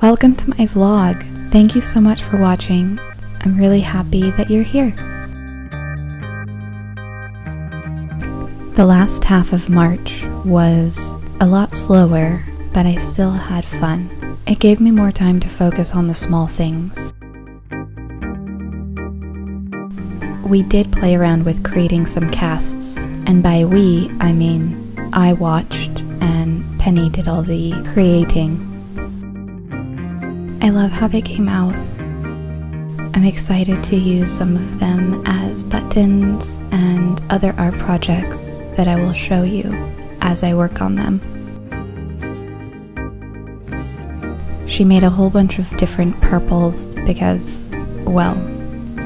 Welcome to my vlog. Thank you so much for watching. I'm really happy that you're here. The last half of March was a lot slower, but I still had fun. It gave me more time to focus on the small things. We did play around with creating some casts, and by we, I mean I watched and Penny did all the creating. I love how they came out. I'm excited to use some of them as buttons and other art projects that I will show you as I work on them. She made a whole bunch of different purples because, well,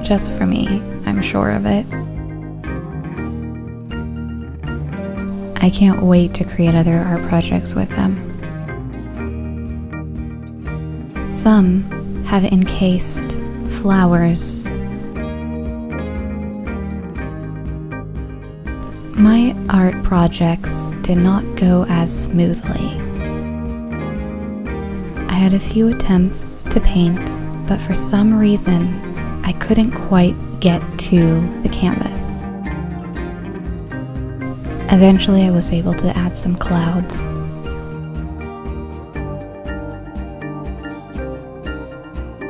just for me, I'm sure of it. I can't wait to create other art projects with them. Some have encased flowers. My art projects did not go as smoothly. I had a few attempts to paint, but for some reason, I couldn't quite get to the canvas. Eventually, I was able to add some clouds.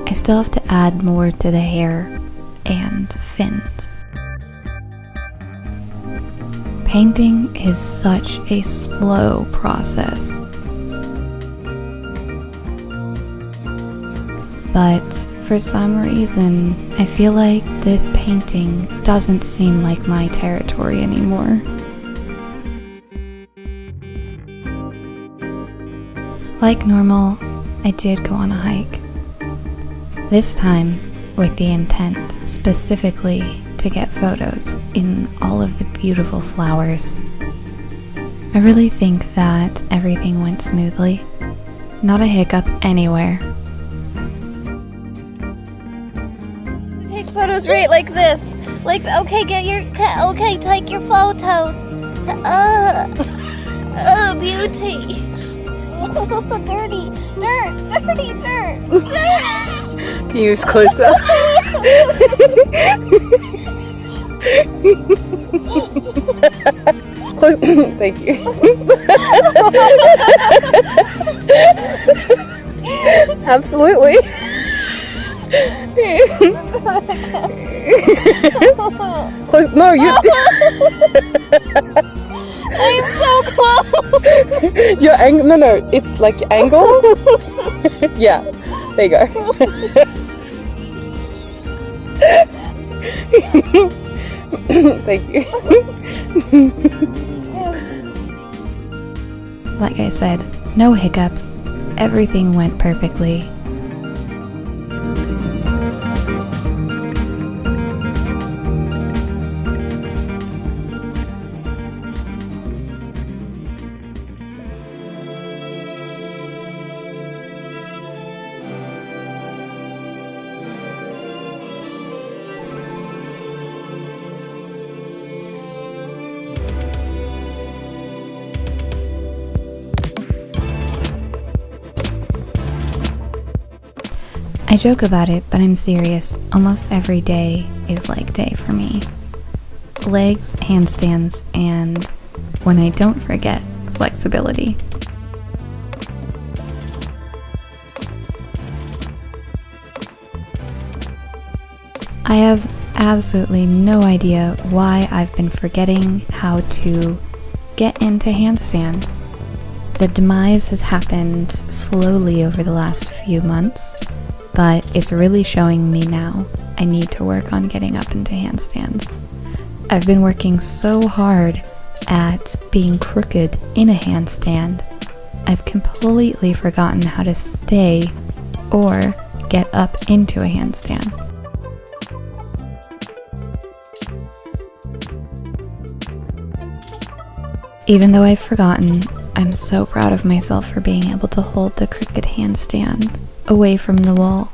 I still have to add more to the hair and fins. Painting is such a slow process. But for some reason, I feel like this painting doesn't seem like my territory anymore. Like normal, I did go on a hike. This time with the intent specifically to get photos in all of the beautiful flowers. I really think that everything went smoothly. Not a hiccup anywhere. Take photos right like this. Like, okay, take your photos. Beauty. Dirty dirt. Can you use close up? Thank you. Absolutely. No, you. I'm so close. Your angle. No. It's like your angle. Yeah. There you go. Thank you. Like I said, no hiccups. Everything went perfectly. I joke about it, but I'm serious. Almost every day is leg day for me. Legs, handstands, and when I don't forget, flexibility. I have absolutely no idea why I've been forgetting how to get into handstands. The demise has happened slowly over the last few months, but it's really showing me now. I need to work on getting up into handstands. I've been working so hard at being crooked in a handstand, I've completely forgotten how to stay or get up into a handstand. Even though I've forgotten, I'm so proud of myself for being able to hold the crooked handstand away from the wall.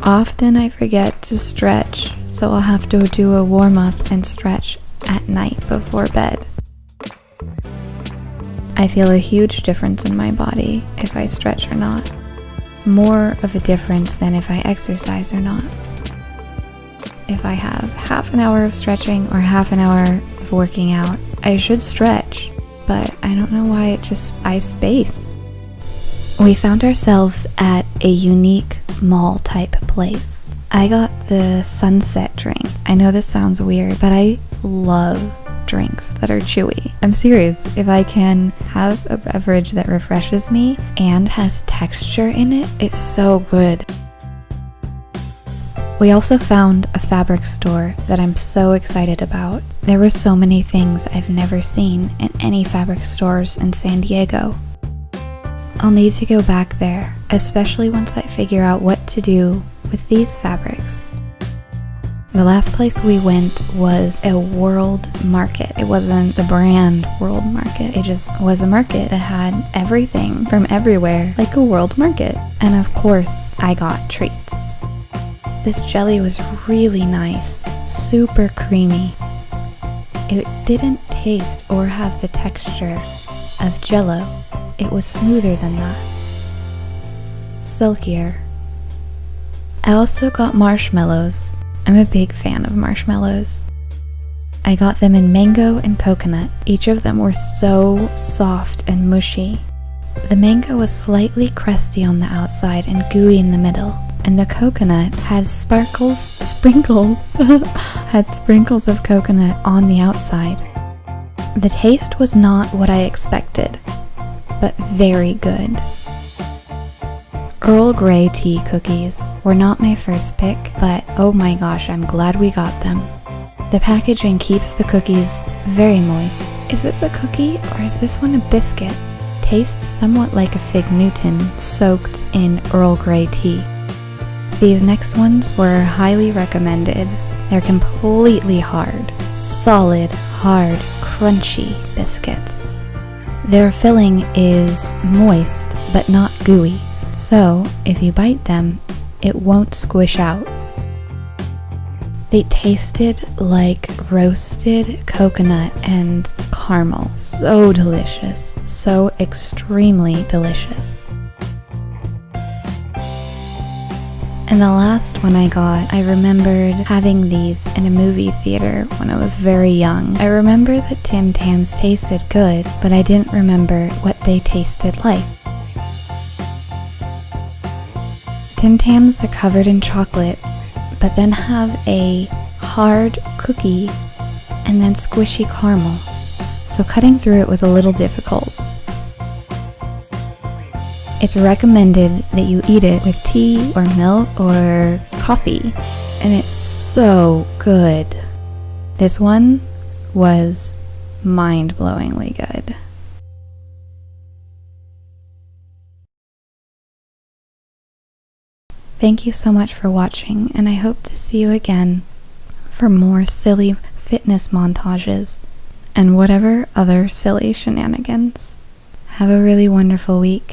Often I forget to stretch, so I'll have to do a warm-up and stretch at night before bed. I feel a huge difference in my body if I stretch or not. More of a difference than if I exercise or not. If I have half an hour of stretching or half an hour of working out, I should stretch, but I don't know why I space. We found ourselves at a unique mall type place. I got the sunset drink. I know this sounds weird, but I love drinks that are chewy. I'm serious. If I can have a beverage that refreshes me and has texture in it, it's so good. We also found a fabric store that I'm so excited about. There were so many things I've never seen in any fabric stores in San Diego. I'll need to go back there, especially once I figure out what to do with these fabrics. The last place we went was a world market. It wasn't the brand world market. It just was a market that had everything from everywhere, like a world market. And of course, I got treats. This jelly was really nice, super creamy. It didn't taste or have the texture of Jell-O. It was smoother than that. Silkier. I also got marshmallows. I'm a big fan of marshmallows. I got them in mango and coconut. Each of them were so soft and mushy. The mango was slightly crusty on the outside and gooey in the middle, and the coconut had sprinkles of coconut on the outside. The taste was not what I expected, but very good. Earl Grey tea cookies were not my first pick, but oh my gosh, I'm glad we got them. The packaging keeps the cookies very moist. Is this a cookie or is this one a biscuit? Tastes somewhat like a Fig Newton soaked in Earl Grey tea. These next ones were highly recommended. They're completely hard, solid, hard, crunchy biscuits. Their filling is moist but not gooey. So, if you bite them, it won't squish out. They tasted like roasted coconut and caramel. So delicious. So extremely delicious. And the last one I got, I remembered having these in a movie theater when I was very young. I remember that Tim Tams tasted good, but I didn't remember what they tasted like. Tim Tams are covered in chocolate, but then have a hard cookie and then squishy caramel, so cutting through it was a little difficult. It's recommended that you eat it with tea or milk or coffee, and it's so good. This one was mind-blowingly good. Thank you so much for watching, and I hope to see you again for more silly fitness montages and whatever other silly shenanigans. Have a really wonderful week.